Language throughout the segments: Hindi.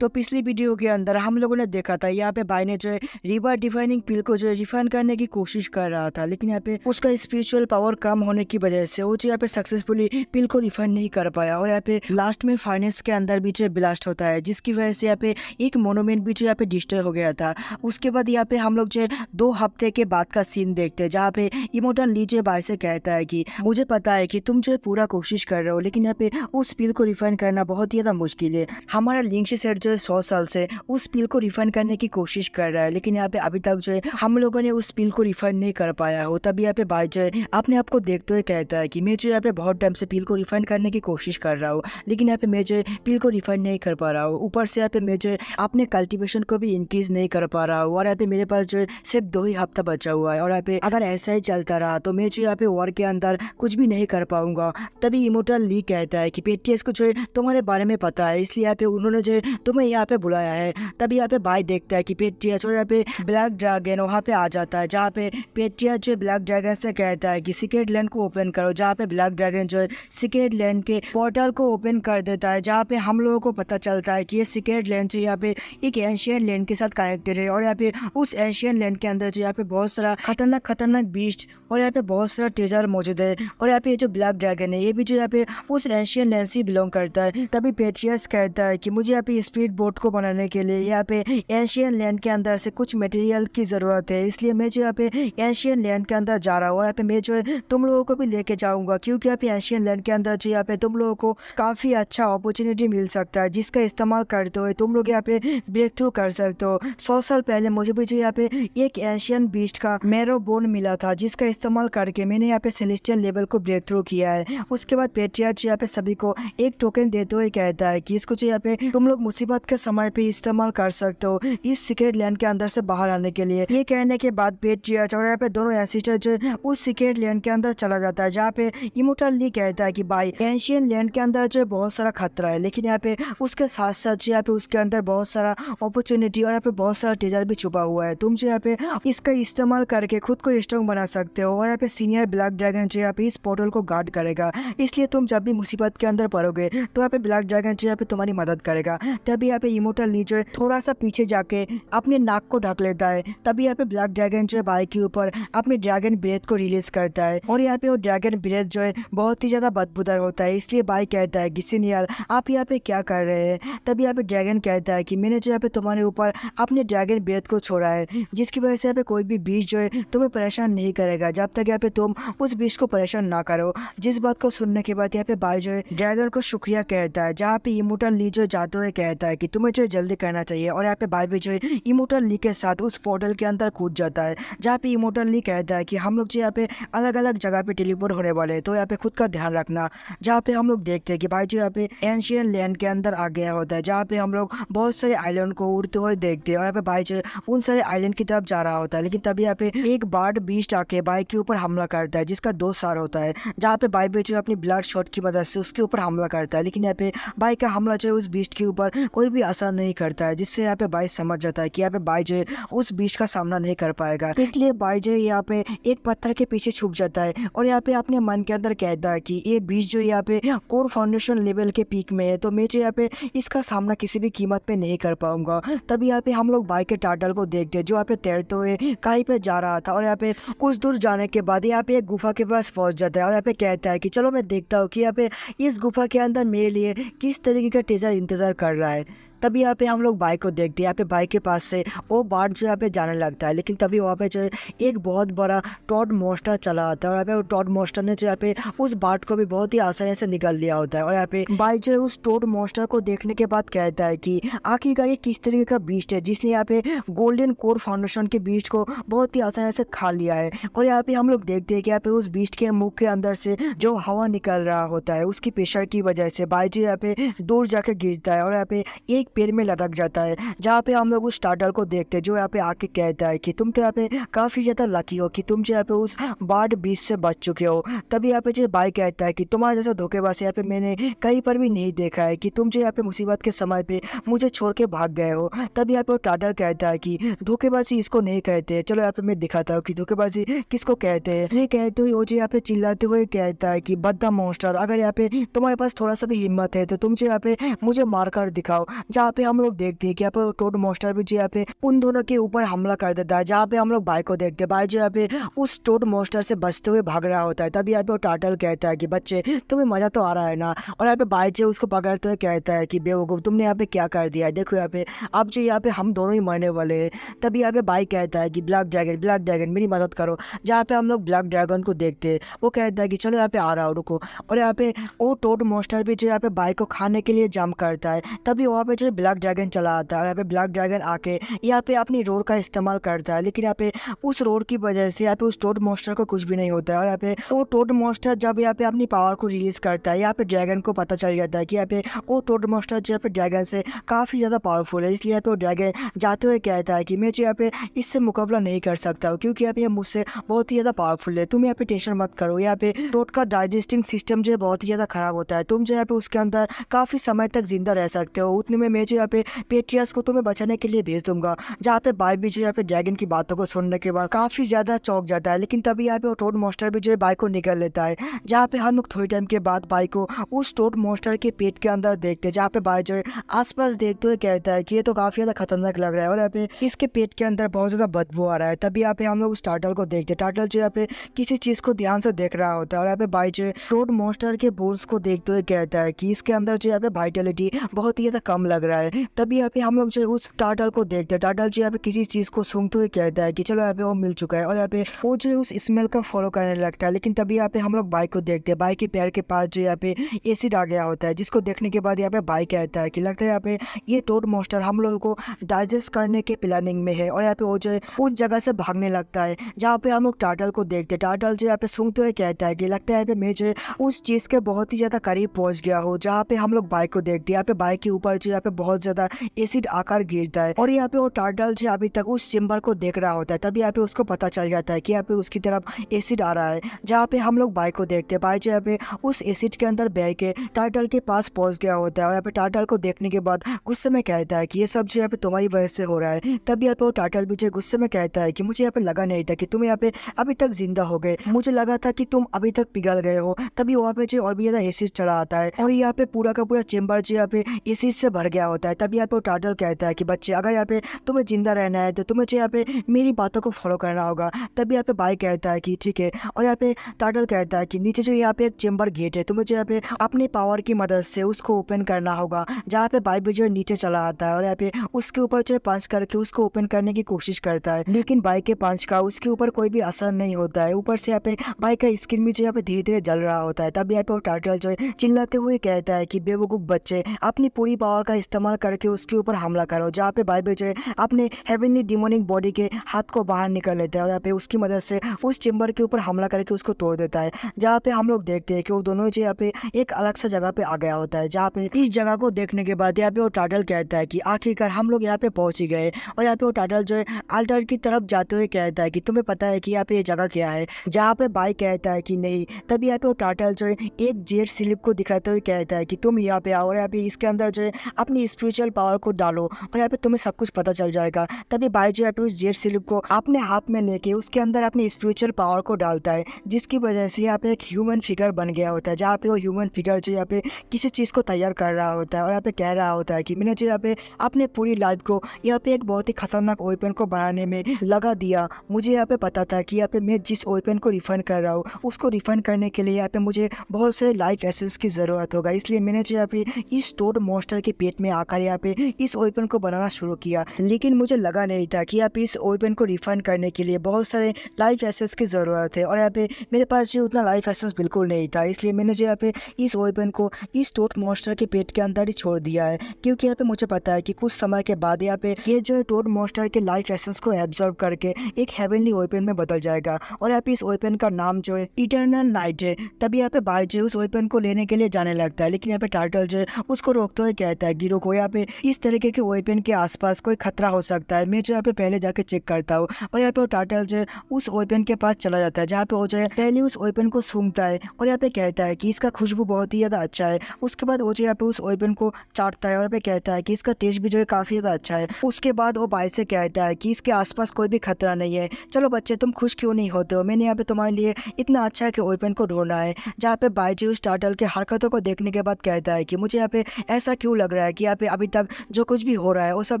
तो पिछली वीडियो के अंदर हम लोगों ने देखा था यहाँ पे भाई ने जो है रिवर डिफाइनिंग पिल को जो है रिफाइन करने की कोशिश कर रहा था, लेकिन यहाँ पे उसका स्पिरिचुअल पावर कम होने की वजह से वो जो यहाँ पे सक्सेसफुली पिल को रिफाइन नहीं कर पाया और यहाँ पे लास्ट में फाइनेंस के अंदर भी जो ब्लास्ट होता है, जिसकी वजह से यहाँ पे एक मोनूमेंट भी जो यहाँ पे डिस्ट्रॉय हो गया था। उसके बाद यहाँ पे हम लोग जो है 2 हफ्ते के बाद का सीन देखते हैं, जहाँ पे इमोर्टल ली जो भाई से कहता है कि मुझे पता है कि तुम जो है पूरा कोशिश कर रहे हो, लेकिन यहाँ पे उस पिल को रिफाइन करना बहुत ही ज्यादा मुश्किल है। हमारा लिंक सेट जो है 100 साल से उस पिल को रिफाइन करने की कोशिश कर रहा है, लेकिन यहाँ पे अभी तक जो है हम लोगों ने उस पिल को रिफाइन नहीं कर पाया हो। तभी यहाँ पे भाई जो है अपने आप को देखते हुए कहता है कि मैं जो यहाँ पे बहुत टाइम से पिल को रिफाइन करने की कोशिश कर रहा हूँ, लेकिन यहाँ पे मैं जो है पिल को रिफाइन नहीं कर पा रहा हूँ। ऊपर से यहाँ पे मैं जो है अपने कल्टीवेशन को भी इंक्रीज नहीं कर पा रहा हूँ और यहाँ पे मेरे पास जो है सिर्फ 2 ही हफ्ता बचा हुआ है और यहाँ पे अगर ऐसा ही चलता रहा तो मैं जो यहाँ पे वॉर के अंदर कुछ भी नहीं कर पाऊंगा। तभी इमोर्टल ली कहता है कि पेटीएस को जो है तुम्हारे बारे में पता है, इसलिए यहाँ पे उन्होंने जो है तुम्हें यहाँ पे बुलाया है। तभी यहाँ पे भाई देखता है कि पेट्रिया और यहाँ पे ब्लैक ड्रैगन वहाँ पे आ जाता है, जहाँ पे पेट्रिया जो ब्लैक ड्रैगन से कहता है कि सीक्रेट लैंड को ओपन करो, जहाँ पे ब्लैक ड्रैगन जो है सीक्रेट लैंड के पोर्टल को ओपन कर देता है, जहाँ पे हम लोगों को पता चलता है कि ये सीक्रेट लैंड जो यहाँ पे एक एशियन लैंड के साथ कनेक्टेड है और यहाँ पे उस एशियन लैंड के अंदर जो यहाँ पे बहुत सारा खतरनाक बीस्ट और यहाँ पे बहुत सारा ट्रेजर मौजूद है और यहाँ पे जो ब्लैक ड्रैगन है ये भी जो यहाँ पे उस एशियन लैंड से बिलोंग करता है। तभी पेट्रियस कहता है कि मुझे यहाँ पे स्पीड बोट को बनाने के लिए यहाँ पे एशियन लैंड के अंदर से कुछ मटेरियल की ज़रूरत है, इसलिए मैं जो यहाँ पे एशियन लैंड के अंदर जा रहा हूँ और यहाँ पे मैं जो है तुम लोगों को भी लेके जाऊँगा, क्योंकि यहाँ पे एशियन लैंड के अंदर जो यहाँ पे तुम लोगों को काफ़ी अच्छा अपॉर्चुनिटी मिल सकता है, जिसका इस्तेमाल करते हुए तुम लोग यहाँ पे ब्रेक थ्रू कर सकते हो। 100 साल पहले मुझे भी जो यहाँ पे एक एशियन बीस्ट का मैरो बोन मिला था, जिसका इस्तेमाल करके मैंने यहाँ पे सेलेस्टियल लेवल को ब्रेक थ्रू किया है। उसके बाद पेट्रियार्च यहाँ पे सभी को एक टोकन देते हुए कहता है कि इसको जो यहाँ पे तुम लोग मुसीबत के समय पे इस्तेमाल कर सकते हो इस सीक्रेट लैंड के अंदर से बाहर आने के लिए। ये कहने के बाद पेट्रियार्च और यहाँ पे दोनों एंसेस्टर जो उस सीक्रेट लैंड के अंदर चला जाता है, जहाँ पे इमोर्टल ली कहता है कि भाई एंशियन लैंड के अंदर जो बहुत सारा खतरा है, लेकिन यहाँ पे उसके साथ साथ यहाँ पे उसके अंदर बहुत सारा अपॉर्चुनिटी और यहाँ पे बहुत सारा ट्रेजर भी छुपा हुआ है। तुम जो यहाँ पे इसका इस्तेमाल करके खुद को स्ट्रॉन्ग बना सकते हो और यहाँ पे सीनियर ब्लैक ड्रैगन जो यहाँ पे इस पोर्टल को गार्ड करेगा, इसलिए तुम जब भी मुसीबत के अंदर पड़ोगे तो यहाँ पे ब्लैक ड्रैगन जो यहाँ पे तुम्हारी मदद करेगा। तभी यहाँ पे इमोर्टल ली जो है थोड़ा सा पीछे जाके अपने नाक को ढक लेता है। तभी यहाँ पे ब्लैक ड्रैगन जो है भाई के ऊपर अपने ड्रैगन ब्रेथ को रिलीज करता है और यहाँ पे वो ड्रैगन ब्रेथ जो है बहुत ही ज्यादा बदबूदार होता है, इसलिए भाई कहता है कि सीनियर आप यहाँ पे क्या कर रहे हैं। तभी यहाँ पे ड्रैगन कहता है कि मैंने जो यहाँ पे तुम्हारे ऊपर अपने ड्रैगन ब्रेथ को छोड़ा है, जिसकी वजह से यहाँ पे कोई भी बीच जो है तुम्हें परेशान नहीं करेगा जब तक यहाँ पे तुम उस बीच को परेशान ना करो। जिस बात को सुनने के बाद यहाँ पे भाई जो है ड्रैगन को शुक्रिया कहता है, जहाँ पे इमोर्टल ली जो जाते हुए कहता है कि तुम्हें जो जल्दी करना चाहिए और यहाँ पे भाई भी जो है इमोर्टल ली के साथ उस पोर्टल के अंदर कूद जाता है, जहाँ पे इमोर्टल ली कहता है कि हम लोग जो यहाँ पे अलग अलग जगह पे टेलीपोर्ट होने वाले हैं, तो यहाँ पे खुद का ध्यान रखना। जहाँ पे हम लोग देखते हैं कि भाई जो यहाँ पे एंशियन लैंड के अंदर आ गया होता है, जहाँ पे हम लोग बहुत सारे आइलैंड को उड़ते हुए देखते हैं और यहाँ पे भाई जो है उन सारे आइलैंड की तरफ जा रहा होता है, लेकिन तभी यहाँ पे एक बार्ड बीस्ट आके भाई के ऊपर हमला करता है, जिसका 2 सार होता है, जहाँ पे भाई जो अपनी ब्लड शॉट की मदद से उसके ऊपर हमला करता है, लेकिन यहाँ पे भाई का हमला जो है उस बीस्ट के ऊपर कोई भी असर नहीं करता है, जिससे यहाँ पे भाई समझ जाता है कि यहाँ पे भाई जो है उस बीस्ट का सामना नहीं कर पाएगा। इसलिए भाई जो है यहाँ पे एक पत्थर के पीछे छुप जाता है और यहाँ पे अपने मन के अंदर कहता है कि ये बीस्ट जो यहाँ पे कोर फाउंडेशन लेवल के पीक में है, तो मैं जो यहाँ पे इसका सामना किसी भी कीमत पे नहीं कर पाऊंगा। तभी यहाँ पे हम लोग भाई के टार्टल को देखते हैं, जो यहाँ पे तैरते हुए कहीं पे जा रहा था और यहाँ पे कुछ दूर जाने के बाद यहाँ पे एक गुफा के पास पहुंच जाता है और यहाँ पे कहता है कि चलो मैं देखता हूँ कि यहाँ पे इस गुफा के अंदर मेरे लिए किस तरीके का ट्रेजर इंतजार कर रहा है। तभी यहाँ पे हम लोग बाइक को देखते हैं, यहाँ पे बाइक के पास से वो बार्ड जो यहाँ पे जाने लगता है, लेकिन तभी वहाँ पे जो है एक बहुत बड़ा टॉड मॉन्स्टर चला आता है और यहाँ पे वो टॉड मॉन्स्टर ने जो यहाँ पे उस बार्ड को भी बहुत ही आसानी से निकाल लिया होता है और यहाँ पे बाइक जो है उस टॉड मॉन्स्टर को देखने के बाद कहता है कि आखिरकार ये किस तरीके का बीस्ट है जिसने यहाँ पे गोल्डन कोर फाउंडेशन के बीस्ट को बहुत ही आसानी से खा लिया है। और यहाँ पे हम लोग देखते हैं कि यहाँ पे उस बीस्ट के मुख के अंदर से जो हवा निकल रहा होता है उसकी प्रेशर की वजह से बाइक जो यहाँ पे दूर जाके गिरता है और यहाँ पे एक पेड़ में लटक जाता है, जहाँ पे हम लोग उस टार्टल को देखते हैं जो यहाँ पे आके कहता है कि तुम तो यहाँ पे काफी ज्यादा लकी हो कि तुम जो यहाँ पे उस बार्ड बीच से बच चुके हो। तभी यहाँ पे जो भाई कहता है कि तुम्हारा जैसा धोखेबाज यहाँ पे मैंने कहीं पर भी नहीं देखा है कि तुम जो यहाँ पे मुसीबत के समय पे मुझे छोड़ के भाग गए हो। तभी यहाँ पे वो टार्टल कहता है कि धोखेबाजी इसको नहीं कहते, चलो यहाँ पे मैं दिखाता हूँ कि धोखेबाजी किसको कहते हैं। ये कहते हुए वो जो यहाँ पे चिल्लाते हुए कहता है कि बद्दा मॉन्स्टर, अगर यहाँ पे तुम्हारे पास थोड़ा सा भी हिम्मत है तो तुम जो यहाँ पे मुझे मार कर दिखाओ। जहाँ पे हम लोग देखते हैं कि यहाँ पे टोड मॉन्स्टर भी जो यहाँ पे उन दोनों के ऊपर हमला कर देता है। जहाँ पे हम लोग बाई को देखते हैं, बाई जो यहाँ पे उस टोड मॉन्स्टर से बचते हुए भाग रहा होता है। तभी यहाँ पे वो टार्टल कहता है कि बच्चे तुम्हें मजा तो आ रहा है ना, और यहाँ पे बाई जो उसको पकड़ते हुए कहता है कि बेवकूफ तुमने यहाँ पे क्या कर दिया है, देखो यहाँ पे अब जो यहाँ पे हम दोनों ही मरने वाले हैं। तभी यहाँ पे बाई कहता है कि ब्लैक ड्रैगन मेरी मदद करो। जहाँ पे हम लोग ब्लैक ड्रैगन को देखते हैं, वो कहता है कि चलो यहाँ पे आ रहा हूँ रुको। और यहाँ पे वो टोड मॉन्स्टर भी जो यहाँ पे बाई को खाने के लिए जंप करता है। तभी वहाँ पे जो ब्लैक ड्रैगन चला आता है, और यहाँ पे ब्लैक ड्रैगन आके यहाँ पे अपनी रोर का इस्तेमाल करता है। लेकिन यहाँ पे उस रोर की वजह से यहाँ पे उस टोड मॉन्स्टर को कुछ भी नहीं होता है। और यहाँ पे वो टोड मॉन्स्टर जब यहाँ पे अपनी पावर को रिलीज करता है, यहाँ पे ड्रैगन को पता चल जाता है कि यहाँ पे वो टोड मॉन्स्टर जो यहाँ पे ड्रैगन से काफ़ी ज़्यादा पावरफुल है। इसलिए यहाँ पे वो ड्रैगन जाते हुए कहता है कि मैं जो यहाँ पे इससे मुकाबला नहीं कर सकता हूँ, क्योंकि यहाँ पे मुझसे बहुत ही ज़्यादा पावरफुल है। तुम यहाँ पे टेंशन मत करो, यहाँ पे टोड का डाइजेस्टिंग सिस्टम जो है बहुत ही ज़्यादा खराब होता है, तुम जो यहाँ पे उसके अंदर काफ़ी समय तक जिंदा रह सकते हो। उतने में मैं जो यहाँ पे पेट्रियस को तुम्हें बचाने के लिए भेज दूंगा। जहाँ पे बाई भी जो यहाँ पे ड्रैगन की बातों को सुनने के बाद काफ़ी ज़्यादा चौंक जाता है। लेकिन तभी यहाँ पे वो टोड मॉन्स्टर भी जो है बाई को निकल लेता है। जहाँ पे हम लोग थोड़ी टाइम के बाद बाई को उस टोड मॉन्स्टर के पेट के अंदर देखते हैं, जहाँ पे बाई जो है आसपास देखते हुए कहता है कि ये तो काफ़ी ज़्यादा खतरनाक लग रहा है, और यहाँ पे इसके पेट के अंदर बहुत ज़्यादा बदबू आ रहा है। तभी यहाँ पे हम लोग उस टार्टल को देखते हैं। टार्टल जो यहाँ पे किसी चीज़ को ध्यान से देख रहा होता है, और यहाँ पे बाई जो टोड मॉन्स्टर के बोन्स को देखते हुए कहता है कि इसके अंदर जो यहाँ पे वाइटलिटी बहुत ही ज़्यादा कम लग रहा है। तभी यहाँ पे हम लोग जो उस टार्टल को देखते हैं। टार्टल जो यहाँ पे किसी चीज़ को सूंघते हुए कहता है कि चलो यहाँ पे वो मिल चुका है, और यहाँ पे वो जो उस स्मेल का फॉलो करने लगता है। लेकिन तभी यहाँ पे हम लोग बाई को देखते हैं। बाई के पैर के पास जो यहाँ पे एसिड आ गया होता है, जिसको देखने के बाद यहाँ पे बाई कहता है कि लगता है यहाँ पे ये टोड मॉन्स्टर हम लोगों को डाइजेस्ट करने के प्लानिंग में है। और यहाँ पे वो जो है उस जगह से भागने लगता है, जहाँ पे हम लोग टार्टल को देखते हैं। टार्टल जो यहाँ पे सूंघते हुए कहता है कि लगता है यहाँ पे मैं जो उस चीज़ के बहुत ही ज़्यादा करीब पहुँच गया हूँ। जहाँ पे हम लोग बाइक को देखते हैं, यहाँ पे बाइक के ऊपर जो यहाँ पे बहुत ज़्यादा एसिड आकर गिरता है, और यहाँ पे वो टार्टल जो अभी तक उस चेम्बर को देख रहा होता है। तभी यहाँ पे उसको पता चल जाता है कि यहाँ पे उसकी तरफ एसिड आ रहा है। जहाँ पे हम लोग बाइक को देखते हैं, बाइक जो यहाँ पे उस एसिड के अंदर बह के टार्टल के पास पहुँच गया होता है। और यहाँ पे टार्टल को देखने के बाद गुस्से में कहता है कि ये सब जो यहाँ पे तुम्हारी वजह से हो रहा है। तभी यहाँ पे वो टार्टल भी जो गुस्से में कहता है कि मुझे यहाँ पे लगा नहीं था कि तुम यहाँ पे अभी तक जिंदा हो गए, मुझे लगा था कि तुम अभी तक पिघल गए हो। तभी वहाँ पे जो और भी ज़्यादा एसिड चढ़ा आता है, और यहाँ पे पूरा का पूरा चेम्बर जो यहाँ पे एसिड से भर गया होता है। तभी यहाँ पे वो टार्टल कहता है कि बच्चे अगर यहाँ पे तुम्हें जिंदा रहना है तो तुम्हें जो यहाँ पे मेरी बातों को फॉलो करना होगा। तभी यहाँ पे बाई कहता है कि ठीक है, और यहाँ पे टार्टल कहता है कि नीचे जो यहाँ पे एक चेम्बर गेट है, तुम्हें जो यहाँ पे अपनी पावर की मदद से उसको ओपन करना होगा। जहाँ पे बाई भी जो नीचे चला आता है, और यहाँ पे उसके ऊपर जो है पंच करके उसको ओपन करने की कोशिश करता है। लेकिन बाई के पंच का उसके ऊपर कोई भी असर नहीं होता है। ऊपर से यहाँ पे बाई का स्किन भी जो यहाँ पे धीरे धीरे जल रहा होता है। तब यहाँ पे वो टार्टल जो है चिल्लाते हुए कहता है कि बेवकूफ बच्चे, अपनी पूरी पावर का इस्तेमाल करके उसके ऊपर हमला करो। जहाँ पे बाई भी जो है अपने हेवनली डिमोनिक बॉडी के हाथ को बाहर निकल लेता है, और यहाँ पे उसकी मदद से उस चेम्बर के ऊपर हमला करके उसको तोड़ देता है। जहाँ पे हम लोग देखते हैं कि वो दोनों जो यहाँ पे एक अलग सा जगह पे आ गया होता है। जहाँ पे इस जगह को देखने के बाद यहाँ पे वो टार्टल कहता है कि आखिरकार हम लोग यहाँ पे पहुंच ही गए। और यहाँ पे वो टार्टल जो है अल्टर की तरफ जाते हुए कहता है कि तुम्हें पता है कि यहाँ पे ये जगह क्या है। जहाँ पे बाई कहता है कि नहीं। तभी यहाँ पे वो टार्टल जो है एक जेट स्लिप को दिखाते हुए कहता है कि तुम यहाँ पे आओ, और यहाँ पे इसके अंदर जो है अपनी स्पिरिचुअल पावर को डालो, और यहाँ पे तुम्हें सब कुछ पता चल जाएगा। तभी बाई जो यहाँ पे उस जेट स्लिप को अपने हाथ में लेके उसके अंदर अपनी स्पिरिचुअल पावर को डालता है, जिसकी वजह से यहाँ पे एक ह्यूमन फिगर बन गया होता है। जहाँ पे वो ह्यूमन फिगर जो यहाँ पे किसी चीज़ को तैयार कर रहा होता है, और यहाँ पे कह रहा होता है कि मैंने जो यहाँ पे अपने पूरी लाइफ को यहाँ पे एक बहुत ही खतरनाक वेपन को बनाने में लगा दिया। मुझे यहाँ पे पता था कि यहाँ पे मैं जिस वेपन को रिफाइन कर रहा हूँ, उसको रिफाइन करने के लिए यहाँ पे मुझे बहुत से लाइफ एसेंस की ज़रूरत होगा। इसलिए मैंने जो यहाँ पे इस टोड मॉन्स्टर के पेट में आकर यहाँ पे इस वेपन को बनाना शुरू किया। लेकिन मुझे लगा नहीं था कि यहाँ पे इस वेपन को रिफाइन करने के लिए बहुत सारे लाइफ एसेंस की ज़रूरत है, और यहाँ पे मेरे पास जो उतना लाइफ एसेंस बिल्कुल नहीं था। इसलिए मैंने जो यहाँ पे इस वेपन को इस टोड मॉन्स्टर के पेट के अंदर ही छोड़ दिया है, क्योंकि यहाँ पे मुझे पता है कि कुछ समय के बाद यहाँ पे ये जो है टोड मॉन्स्टर के लाइफ एसेंस को एब्जॉर्ब करके एक हेवनली वेपन में बदल जाएगा। और यहाँ पे इस वेपन का नाम जो है इटर्नल नाइट है। तभी यहाँ पे बाई जो उस वेपन को लेने के लिए जाने लगता है, लेकिन यहाँ पे टार्टल जो है उसको रोकते हुए कहता है कि रुको, यहाँ पे इस तरीके के वेपन के आसपास कोई खतरा हो सकता है, मैं जो यहाँ पे पहले जाके चेक करता हूँ। और यहाँ पे वो टार्टल जो है उस वेपन के पास चला जाता है, जहाँ पे वो जो है पहले उस वेपन को सूंघता है, और यहाँ पे कहता है कि इसका खुशबू बहुत ही ज़्यादा अच्छा है। उसके बाद वो जो यहाँ पे उस वेपन को चाटता है, और यहाँ पे कहता है कि इसका टेस्ट भी जो है काफ़ी ज़्यादा अच्छा है। उसके बाद वो बाई से कहता है कि इसके आसपास कोई भी खतरा नहीं है, चलो बच्चे तुम खुश क्यों नहीं होते हो, मैंने यहाँ पे तुम्हारे लिए इतना अच्छा कि वेपन को ढूंढना है। जहाँ पे बाई जो उस टार्टल के हरकतों को देखने के बाद कहता है कि मुझे यहाँ पे ऐसा क्यों लग रहा है कि यहाँ पे अभी तक जो कुछ भी हो रहा है वो सब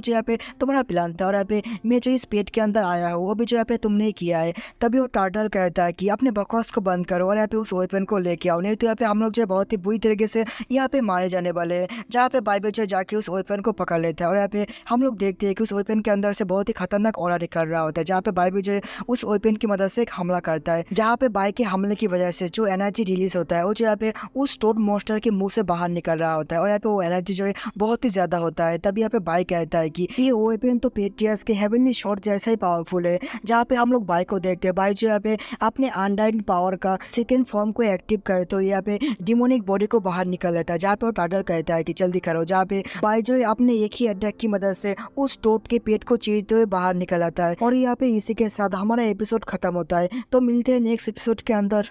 जो यहाँ पे तुम्हारा प्लान था, और यहाँ पे मैं जो इस पेट के अंदर आया हूँ वो भी जो यहाँ पे तुमने ही किया है। तभी वो टार्टल कहता है कि अपने बकवास को बंद करो और यहाँ पे उस वेपन को लेके आओ, नहीं तो यहाँ पे हम लोग जो है बहुत ही बुरी तरीके से यहाँ पे मारे जाने वाले हैं। जहाँ पे बाइबल जो है जाके उस वेपन को पकड़ लेता है और यहाँ पे हम लोग देखते हैं कि उस वेपन के अंदर से बहुत ही खतरनाक ऑरा निकल रहा होता है, जहाँ पे बाइबल जो है उस वेपन की मदद से एक हमला करता है, जहाँ पे बाइक के हमले की वजह से जो एनर्जी रिलीज होता है वो जो यहाँ पे उस टोड मॉन्स्टर के मुंह से बाहर निकल रहा होता है, और यहाँ पे वो एनर्जी जो है बहुत ही ज्यादा होता है। तभी यहाँ पे बाइक कहता है कि ये वेपन तो पेट्रियस के हेवनली शॉट जैसा ही पावरफुल है। जहाँ पे हम लोग बाइक को देखते हैं, बाइक जो यहाँ पे अपने अनडाइड पावर का सेकेंड फॉर्म को एक्टिव करे तो यहाँ पे डिमोनिक बॉडी को बाहर निकल लेता है, जहाँ पे वो टार्टल कहता है कि जल्दी करो, जहाँ पे बाइक जो है अपने एक ही अटैक की मदद से उस टोड के पेट को चीरते हुए बाहर निकल आता है। और यहाँ पे इसी के साथ हमारा एपिसोड खत्म होता है। तो मिलते हैं नेक्स्ट एपिसोड के अंदर।